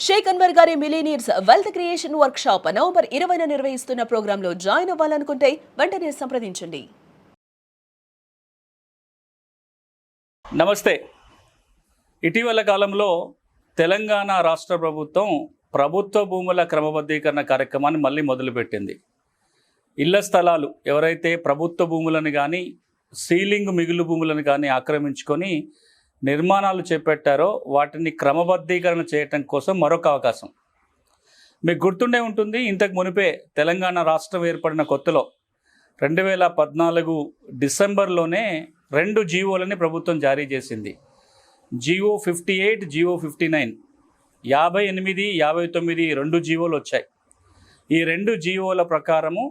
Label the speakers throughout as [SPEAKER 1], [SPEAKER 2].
[SPEAKER 1] షేక్ అన్వర్ గారి millionaires wealth creation workshop November 20న నిర్వహిస్తున్న ప్రోగ్రాంలో జాయిన్ అవ్వాలనుకుంటే వెంటనే సంప్రదించండి.
[SPEAKER 2] నమస్తే. ఇటీవల కాలంలో తెలంగాణ రాష్ట్ర ప్రభుత్వం ప్రభుత్వ భూముల క్రమబద్ధీకరణ కార్యక్రమాన్ని మళ్ళీ మొదలుపెట్టింది. ఇళ్ల స్థలాలు ఎవరైతే ప్రభుత్వ భూములను కానీ సీలింగ్ మిగులు భూములను కానీ ఆక్రమించుకొని నిర్మాణాలు చేపట్టారో వాటిని క్రమబద్ధీకరణ చేయటం కోసం మరొక అవకాశం. మీకు గుర్తుండే ఉంటుంది, ఇంతకు మునిపే తెలంగాణ రాష్ట్రం ఏర్పడిన కొత్తలో 2014 డిసెంబర్లోనే 2 జీవోలని ప్రభుత్వం జారీ చేసింది. జీవో 58, జీవో 59, 58, 59 2 జీవోలు వచ్చాయి. ఈ 2 జీవోల ప్రకారము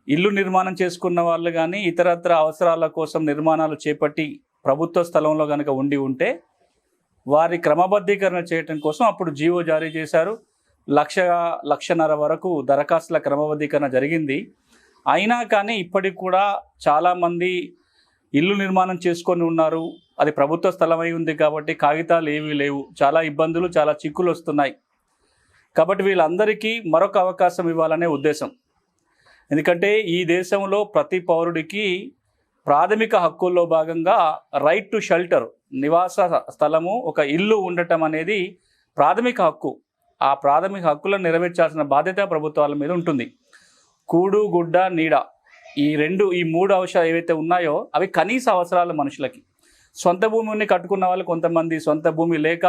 [SPEAKER 2] ఇల్లు నిర్మాణం చేసుకున్న వాళ్ళు కానీ ఇతరత్ర అవసరాల కోసం నిర్మాణాలు చేపట్టి ప్రభుత్వ స్థలంలో కనుక ఉంటే వారి క్రమబద్ధీకరణ చేయటం కోసం అప్పుడు జీవో జారీ చేశారు. 1,00,000 వరకు దరఖాస్తుల క్రమబద్ధీకరణ జరిగింది. అయినా కానీ ఇప్పటికి కూడా చాలామంది ఇల్లు నిర్మాణం చేసుకొని ఉన్నారు. అది ప్రభుత్వ స్థలమై ఉంది కాబట్టి కాగితాలు ఏమీ లేవు. చాలా ఇబ్బందులు, చాలా చిక్కులు వస్తున్నాయి. కాబట్టి వీళ్ళందరికీ మరొక అవకాశం ఇవ్వాలనే ఉద్దేశం. ఎందుకంటే ఈ దేశంలో ప్రతి పౌరుడికి ప్రాథమిక హక్కుల్లో భాగంగా రైట్ టు షెల్టర్, నివాస స్థలము, ఒక ఇల్లు ఉండటం అనేది ప్రాథమిక హక్కు. ఆ ప్రాథమిక హక్కులను నెరవేర్చాల్సిన బాధ్యత ప్రభుత్వాల మీద ఉంటుంది. కూడు, గుడ్డ, నీడ, ఈ 3 అవసరాలు ఏవైతే ఉన్నాయో అవి కనీస అవసరాలు మనుషులకి. సొంత భూమిని కట్టుకున్న వాళ్ళు కొంతమంది సొంత భూమి లేక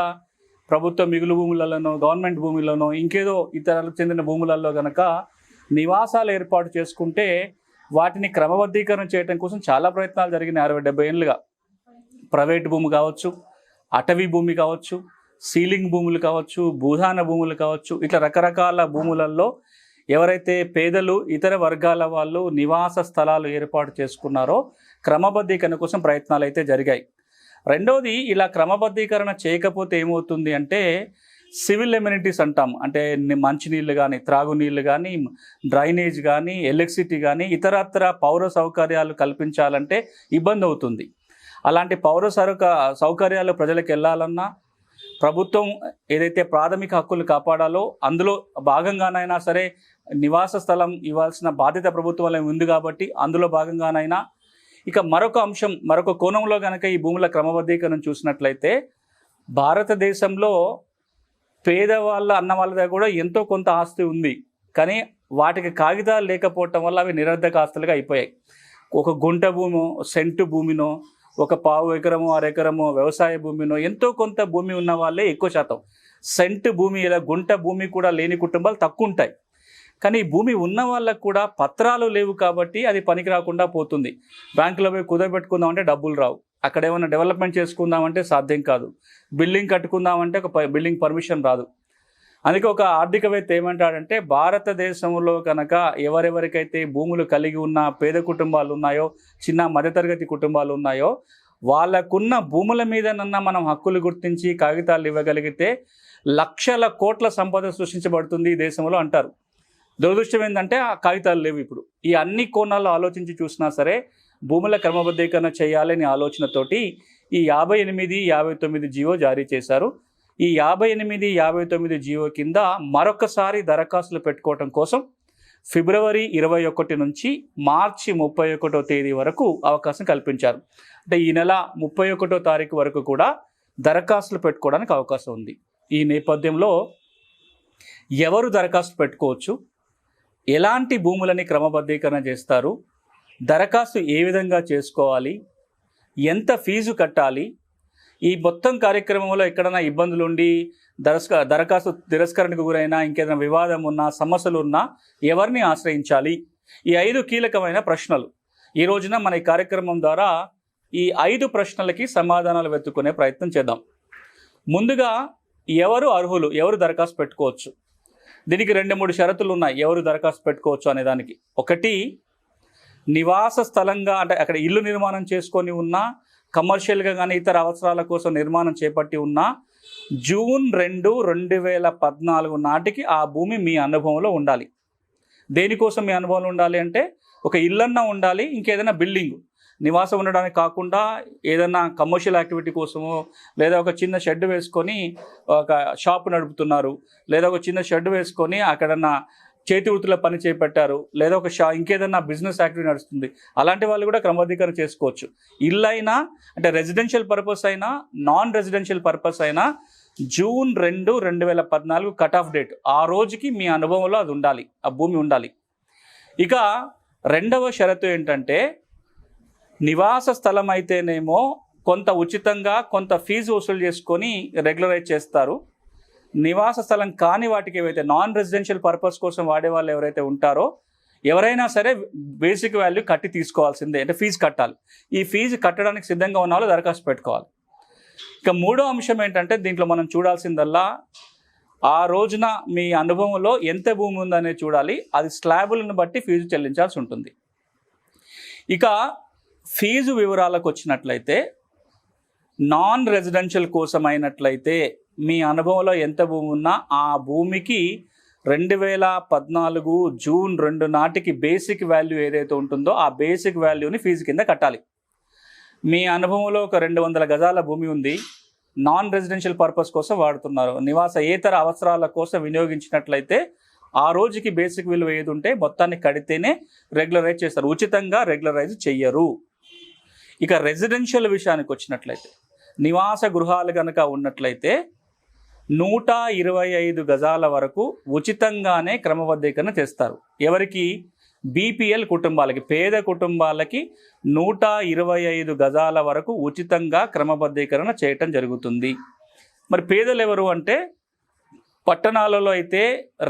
[SPEAKER 2] ప్రభుత్వ మిగులు భూములలోనో గవర్నమెంట్ భూములలోనో ఇంకేదో ఇతరులకు చెందిన భూములలో కనుక నివాసాలు ఏర్పాటు చేసుకుంటే వాటిని క్రమబద్ధీకరణ చేయడం కోసం చాలా ప్రయత్నాలు జరిగినాయి 60-70 ఏళ్ళుగా. ప్రైవేట్ భూమి కావచ్చు, అటవీ భూమి కావచ్చు, సీలింగ్ భూములు కావచ్చు, భూదాన భూములు కావచ్చు, ఇట్లా రకరకాల భూములలో ఎవరైతే పేదలు ఇతర వర్గాల వాళ్ళు నివాస స్థలాలు ఏర్పాటు చేసుకున్నారో క్రమబద్ధీకరణ కోసం ప్రయత్నాలు అయితే జరిగాయి. రెండవది, ఇలా క్రమబద్ధీకరణ చేయకపోతే ఏమవుతుంది అంటే సివిల్ ఎమ్యూనిటీస్ అంటాం. అంటే మంచినీళ్ళు కానీ, త్రాగునీళ్ళు కానీ, డ్రైనేజ్ కానీ, ఎలక్ట్రిసిటీ కానీ ఇతరత్ర పౌర సౌకర్యాలు కల్పించాలంటే ఇబ్బంది అవుతుంది. అలాంటి పౌర సౌకర్యాలు ప్రజలకు వెళ్ళాలన్నా ప్రభుత్వం ఏదైతే ప్రాథమిక హక్కులు కాపాడాలో అందులో భాగంగానైనా సరే నివాస స్థలం ఇవ్వాల్సిన బాధ్యత ప్రభుత్వంలో ఉంది కాబట్టి అందులో భాగంగానైనా. ఇక మరొక అంశం, మరొక కోణంలో కనుక ఈ భూముల క్రమబద్ధీకరణ చూసినట్లయితే భారతదేశంలో పేదవాళ్ళ అన్న వాళ్ళ దగ్గర కూడా ఎంతో కొంత ఆస్తి ఉంది. కానీ వాటికి కాగితాలు లేకపోవటం వల్ల అవి నిరర్ధక ఆస్తులుగా అయిపోయాయి. ఒక గుంట భూమో, సెంటు భూమినో, ఒక 1/4 ఎకరమో 1/2 ఎకరమో వ్యవసాయ భూమినో ఎంతో కొంత భూమి ఉన్న వాళ్ళే ఎక్కువ శాతం. సెంటు భూమి, ఇలా గుంట భూమి కూడా లేని కుటుంబాలు తక్కువ ఉంటాయి. కానీ ఈ భూమి ఉన్న వాళ్ళకు కూడా పత్రాలు లేవు కాబట్టి అది పనికి రాకుండా పోతుంది. బ్యాంకులో పోయి కుదరబెట్టుకుందామంటే డబ్బులు రావు. అక్కడ ఏమైనా డెవలప్మెంట్ చేసుకుందామంటే సాధ్యం కాదు. బిల్డింగ్ కట్టుకుందామంటే ఒక బిల్డింగ్ పర్మిషన్ రాదు. అందుకే ఒక ఆర్థికవేత్త ఏమంటాడంటే భారతదేశంలో కనుక ఎవరెవరికైతే భూములు కలిగి ఉన్న పేద కుటుంబాలు ఉన్నాయో, చిన్న మధ్యతరగతి కుటుంబాలు ఉన్నాయో వాళ్ళకున్న భూముల మీదనన్నా మనం హక్కులు గుర్తించి కాగితాలు ఇవ్వగలిగితే లక్షల కోట్ల సంపద సృష్టించబడుతుంది ఈ దేశంలో అంటారు. దురదృష్టం ఏంటంటే ఆ కాగితాలు లేవు. ఇప్పుడు ఈ అన్ని కోణాల్లో ఆలోచించి చూసినా సరే భూముల క్రమబద్ధీకరణ చేయాలనే ఆలోచనతోటి ఈ 58, 59 జీవో జారీ చేశారు. ఈ 58, 59 జీవో కింద మరొకసారి దరఖాస్తులు పెట్టుకోవటం కోసం ఫిబ్రవరి 21 నుంచి మార్చి 31వ తేదీ వరకు అవకాశం కల్పించారు. అంటే ఈ నెల 31వ తారీఖు వరకు కూడా దరఖాస్తులు పెట్టుకోవడానికి అవకాశం ఉంది. ఈ నేపథ్యంలో ఎవరు దరఖాస్తు పెట్టుకోవచ్చు, ఎలాంటి భూములని క్రమబద్ధీకరణ చేస్తారు, దరఖాస్తు ఏ విధంగా చేసుకోవాలి, ఎంత ఫీజు కట్టాలి, ఈ మొత్తం కార్యక్రమంలో ఎక్కడైనా ఇబ్బందులు ఉండి దరఖాస్తు తిరస్కరణకు గురైనా, ఇంకేదైనా వివాదం ఉన్నా, సమస్యలు ఉన్నా ఎవరిని ఆశ్రయించాలి, ఈ 5 కీలకమైన ప్రశ్నలు ఈ రోజున మన ఈ కార్యక్రమం ద్వారా ఈ 5 ప్రశ్నలకి సమాధానాలు వెతుక్కునే ప్రయత్నం చేద్దాం. ముందుగా ఎవరు అర్హులు, ఎవరు దరఖాస్తు పెట్టుకోవచ్చు? దీనికి 2-3 షరతులు ఉన్నాయి ఎవరు దరఖాస్తు పెట్టుకోవచ్చు అనే దానికి. ఒకటి, నివాస స్థలంగా అంటే అక్కడ ఇల్లు నిర్మాణం చేసుకొని ఉన్నా, కమర్షియల్గా కానీ ఇతర అవసరాల కోసం నిర్మాణం చేపట్టి ఉన్నా జూన్ 2, 2014 నాటికి ఆ భూమి మీ అనుభవంలో ఉండాలి. దేనికోసం మీ అనుభవంలో ఉండాలి అంటే ఒక ఇల్లన్నా ఉండాలి, ఇంకేదైనా బిల్డింగ్ నివాసం ఉండడానికి కాకుండా ఏదైనా కమర్షియల్ యాక్టివిటీ కోసమో లేదా ఒక చిన్న షెడ్ వేసుకొని ఒక షాప్ నడుపుతున్నారు, లేదా ఒక చిన్న షెడ్ వేసుకొని అక్కడన్నా చేతి వృత్తుల పని చేపట్టారు, లేదా ఒక ఇంకేదన్నా బిజినెస్ యాక్టివిటీ నడుస్తుంది, అలాంటి వాళ్ళు కూడా క్రమబద్ధీకరణ చేసుకోవచ్చు. ఇల్లు అయినా అంటే రెసిడెన్షియల్ పర్పస్ అయినా నాన్ రెసిడెన్షియల్ పర్పస్ అయినా జూన్ 2, 2014 కట్ ఆఫ్ డేట్. ఆ రోజుకి మీ అనుభవంలో అది ఉండాలి, ఆ భూమి ఉండాలి. ఇక రెండవ షరతు ఏంటంటే నివాస స్థలం అయితేనేమో కొంత ఉచితంగా కొంత ఫీజు వసూలు చేసుకొని రెగ్యులరైజ్ చేస్తారు. నివాస స్థలం కాని వాటికి ఏవైతే నాన్ రెసిడెన్షియల్ పర్పస్ కోసం వాడే వాళ్ళు ఎవరైతే ఉంటారో ఎవరైనా సరే బేసిక్ వాల్యూ కట్టి తీసుకోవాల్సిందే, అంటే ఫీజు కట్టాలి. ఈ ఫీజు కట్టడానికి సిద్ధంగా ఉన్న వాళ్ళు దరఖాస్తు పెట్టుకోవాలి. ఇక మూడో అంశం ఏంటంటే దీంట్లో మనం చూడాల్సిందల్లా ఆ రోజున మీ అనుభవంలో ఎంత భూమి ఉందనేది చూడాలి. అది స్లాబులను బట్టి ఫీజు చెల్లించాల్సి ఉంటుంది. ఇక ఫీజు వివరాలకు వచ్చినట్లయితే నాన్ రెసిడెన్షియల్ కోసం అయినట్లయితే మీ అనుభవంలో ఎంత భూమి ఉన్నా ఆ భూమికి 2014 జూన్ 2 నాటికి బేసిక్ వాల్యూ ఏదైతే ఉంటుందో ఆ బేసిక్ వాల్యూని ఫీజు కింద కట్టాలి. మీ అనుభవంలో ఒక 200 గజాల భూమి ఉంది, నాన్ రెసిడెన్షియల్ పర్పస్ కోసం వాడుతున్నారు, నివాసేతర అవసరాల కోసం వినియోగించినట్లయితే ఆ రోజుకి బేసిక్ విలువ ఏది ఉంటే మొత్తాన్ని కడితేనే రెగ్యులరైజ్ చేస్తారు, ఉచితంగా రెగ్యులరైజ్ చెయ్యరు. ఇక రెసిడెన్షియల్ విషయానికి వచ్చినట్లయితే నివాస గృహాలు కనుక ఉన్నట్లయితే 125 గజాల వరకు ఉచితంగానే క్రమబద్ధీకరణ చేస్తారు. ఎవరికి? బీపీఎల్ కుటుంబాలకి, పేద కుటుంబాలకి 125 గజాల వరకు ఉచితంగా క్రమబద్ధీకరణ చేయటం జరుగుతుంది. మరి పేదలు ఎవరు అంటే పట్టణాలలో అయితే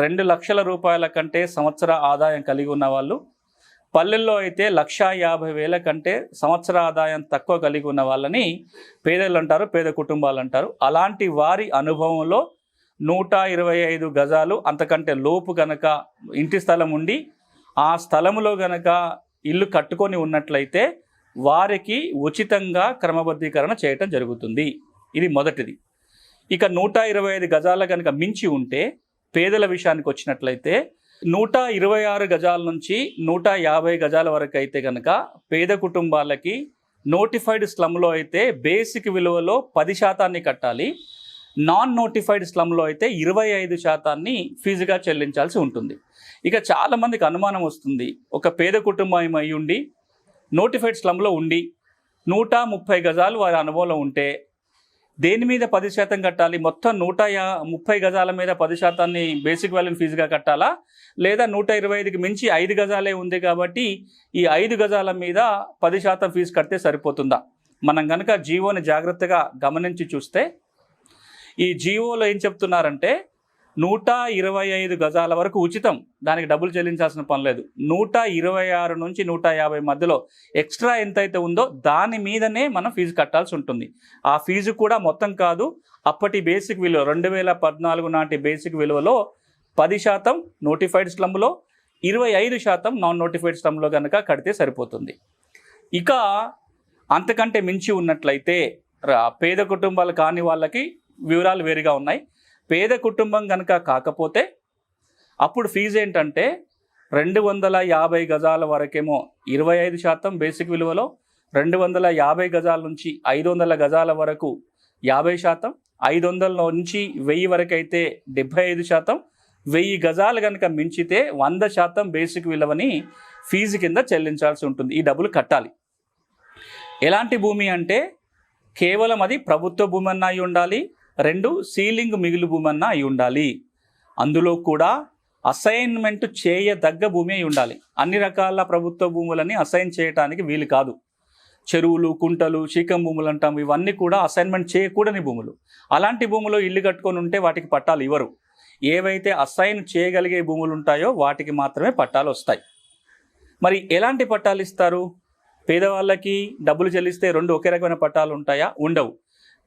[SPEAKER 2] 2 లక్షల రూపాయల కంటే సంవత్సర ఆదాయం కలిగి ఉన్న వాళ్ళు, పల్లెల్లో అయితే 1,50,000 కంటే సంవత్సర ఆదాయం తక్కువ కలిగి ఉన్న వాళ్ళని పేదలు అంటారు, పేద కుటుంబాలు అంటారు. అలాంటి వారి అనుభవంలో 125 గజాలు అంతకంటే లోపు గనక ఇంటి స్థలం ఉండి ఆ స్థలంలో గనక ఇల్లు కట్టుకొని ఉన్నట్లయితే వారికి ఉచితంగా క్రమబద్ధీకరణ చేయటం జరుగుతుంది. ఇది మొదటిది. ఇక 125 గజాల కనుక మించి ఉంటే పేదల విషయానికి వచ్చినట్లయితే 126 గజాల నుంచి 150 గజాల వరకు అయితే కనుక పేద కుటుంబాలకి నోటిఫైడ్ స్లమ్లో అయితే బేసిక్ విలువలో 10% కట్టాలి, నాన్ నోటిఫైడ్ స్లమ్లో అయితే 25% ఫీజుగా చెల్లించాల్సి ఉంటుంది. ఇక చాలామందికి అనుమానం వస్తుంది, ఒక పేద కుటుంబం అయి ఉండి నోటిఫైడ్ స్లమ్లో ఉండి 130 గజాలు వారి అనుభవంలో ఉంటే దేని మీద 10% కట్టాలి? మొత్తం 130 గజాల మీద 10% బేసిక్ వాల్యూని ఫీజుగా కట్టాలా, లేదా 125కి మించి 5 గజాలే ఉంది కాబట్టి ఈ 5 గజాల మీద 10% ఫీజు కడితే సరిపోతుందా? మనం కనుక జీవోని జాగ్రత్తగా గమనించి చూస్తే ఈ జీవోలో ఏం చెప్తున్నారంటే 125 గజాల వరకు ఉచితం, దానికి డబ్బులు చెల్లించాల్సిన పని లేదు. 126 నుంచి 150 మధ్యలో ఎక్స్ట్రా ఎంతైతే ఉందో దాని మీదనే మనం ఫీజు కట్టాల్సి ఉంటుంది. ఆ ఫీజు కూడా మొత్తం కాదు, అప్పటి బేసిక్ విలువ 2014 నాటి బేసిక్ విలువలో 10% నోటిఫైడ్ స్లమ్లో, 25% నాన్ నోటిఫైడ్ స్లమ్లో కనుక కడితే సరిపోతుంది. ఇక అంతకంటే మించి ఉన్నట్లయితే పేద కుటుంబాలు కాని వాళ్ళకి వివరాలు వేరుగా ఉన్నాయి. పేద కుటుంబం కనుక కాకపోతే అప్పుడు ఫీజు ఏంటంటే 250 గజాల వరకేమో 25% బేసిక్ విలువలో, 250 గజాల నుంచి 500 గజాల వరకు 50%, 500 నుంచి 1000 వరకు అయితే 75%, 1000 గజాలు కనుక మించితే 100% బేసిక్ విలువని ఫీజు కింద చెల్లించాల్సి ఉంటుంది. ఈ డబ్బులు కట్టాలి. ఎలాంటి భూమి అంటే కేవలం అది ప్రభుత్వ భూమి అన్న అయి ఉండాలి, 2 సీలింగ్ మిగులు భూమి అన్న అయి ఉండాలి, అందులో కూడా అసైన్మెంట్ చేయదగ్గ భూమి అయి ఉండాలి. అన్ని రకాల ప్రభుత్వ భూములని అసైన్ చేయడానికి వీలు కాదు. చెరువులు, కుంటలు, శీకం భూములు అంటాం, ఇవన్నీ కూడా అసైన్మెంట్ చేయకూడని భూములు. అలాంటి భూములో ఇల్లు కట్టుకొని ఉంటే వాటికి పట్టాలు ఇవ్వరు. ఏవైతే అసైన్ చేయగలిగే భూములు ఉంటాయో వాటికి మాత్రమే పట్టాలు వస్తాయి. మరి ఎలాంటి పట్టాలు ఇస్తారు? పేదవాళ్ళకి డబ్బులు చెల్లిస్తే 2 ఒకే రకమైన పట్టాలు ఉంటాయా? ఉండవు.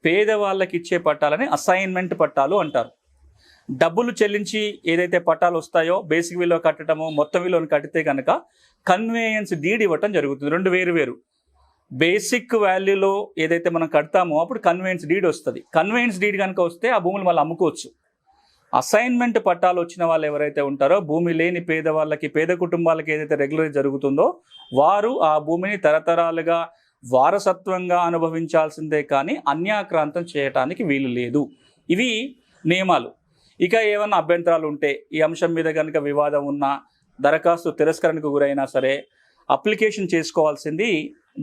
[SPEAKER 2] పేదవాళ్ళకి ఇచ్చే పట్టాలని అసైన్మెంట్ పట్టాలు అంటారు. డబ్బులు చెల్లించి ఏదైతే పట్టాలు వస్తాయో బేసిక్ విలువ కట్టడము, మొత్తం విలువను కట్టితే కనుక కన్వేయన్స్ డీడ్ ఇవ్వటం జరుగుతుంది. 2 వేరు. బేసిక్ వాల్యూలో ఏదైతే మనం కడతామో అప్పుడు కన్వేయన్స్ డీడ్ వస్తుంది. కన్వేయన్స్ డీడ్ కనుక వస్తే ఆ భూములు మళ్ళీ అమ్ముకోవచ్చు. అసైన్మెంట్ పట్టాలు వచ్చిన వాళ్ళు ఎవరైతే ఉంటారో, భూమి లేని పేదవాళ్ళకి, పేద కుటుంబాలకి ఏదైతే రెగ్యులర్ జరుగుతుందో వారు ఆ భూమిని తరతరాలుగా వారసత్వంగా అనుభవించాల్సిందే కానీ అన్యాక్రాంతం చేయటానికి వీలు లేదు. ఇవి నియమాలు. ఇక ఏమన్నా అభ్యంతరాలు ఉంటే, ఈ అంశం మీద కనుక వివాదం ఉన్నా, దరఖాస్తు తిరస్కరణకు గురైనా సరే అప్లికేషన్ చేసుకోవాల్సింది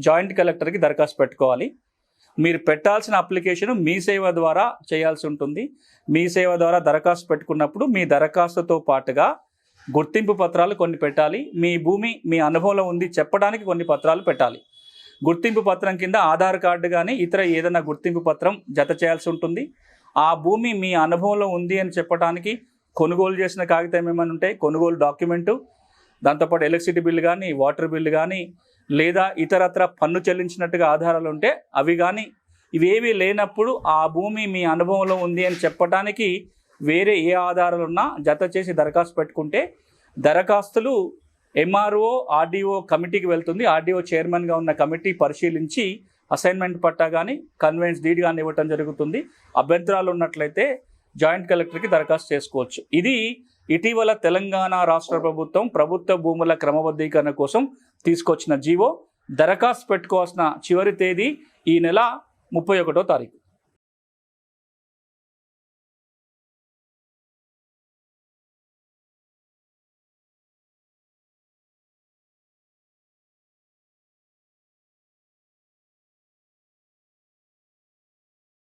[SPEAKER 2] జాయింట్ కలెక్టర్కి దరఖాస్తు పెట్టుకోవాలి. మీరు పెట్టాల్సిన అప్లికేషన్ మీ సేవ ద్వారా చేయాల్సి ఉంటుంది. మీ సేవ ద్వారా దరఖాస్తు పెట్టుకున్నప్పుడు మీ దరఖాస్తుతో పాటుగా గుర్తింపు పత్రాలు కొన్ని పెట్టాలి. మీ భూమి మీ అనుభవంలో ఉంది చెప్పడానికి కొన్ని పత్రాలు పెట్టాలి. గుర్తింపు పత్రం కింద ఆధార్ కార్డు కానీ ఇతర ఏదైనా గుర్తింపు పత్రం జత చేయాల్సి ఉంటుంది. ఆ భూమి మీ అనుభవంలో ఉంది అని చెప్పడానికి కొనుగోలు చేసిన కాగితం ఏమైనా ఉంటాయి, కొనుగోలు డాక్యుమెంటు, దాంతోపాటు ఎలక్ట్రిసిటీ బిల్లు కానీ, వాటర్ బిల్లు కానీ, లేదా ఇతరత్ర పన్ను చెల్లించినట్టుగా ఆధారాలు ఉంటే అవి కానీ, ఇవేవి లేనప్పుడు ఆ భూమి మీ అనుభవంలో ఉంది అని చెప్పడానికి వేరే ఏ ఆధారాలు ఉన్నా జత చేసి దరఖాస్తు పెట్టుకుంటే దరఖాస్తులు ఎంఆర్ఓ ఆర్డీఓ కమిటీకి వెళ్తుంది. ఆర్డీఓ చైర్మన్గా ఉన్న కమిటీ పరిశీలించి అసైన్మెంట్ పట్టా కానీ కన్వెన్స్ డీడ్ కానీ ఇవ్వటం జరుగుతుంది. అభ్యంతరాలు ఉన్నట్లయితే జాయింట్ కలెక్టర్కి దరఖాస్తు చేసుకోవచ్చు. ఇది ఇటీవల తెలంగాణ రాష్ట్ర ప్రభుత్వం ప్రభుత్వ భూముల క్రమబద్ధీకరణ కోసం తీసుకొచ్చిన జీవో. దరఖాస్తు పెట్టుకోవాల్సిన చివరి తేదీ ఈ నెల 31వ తారీఖు.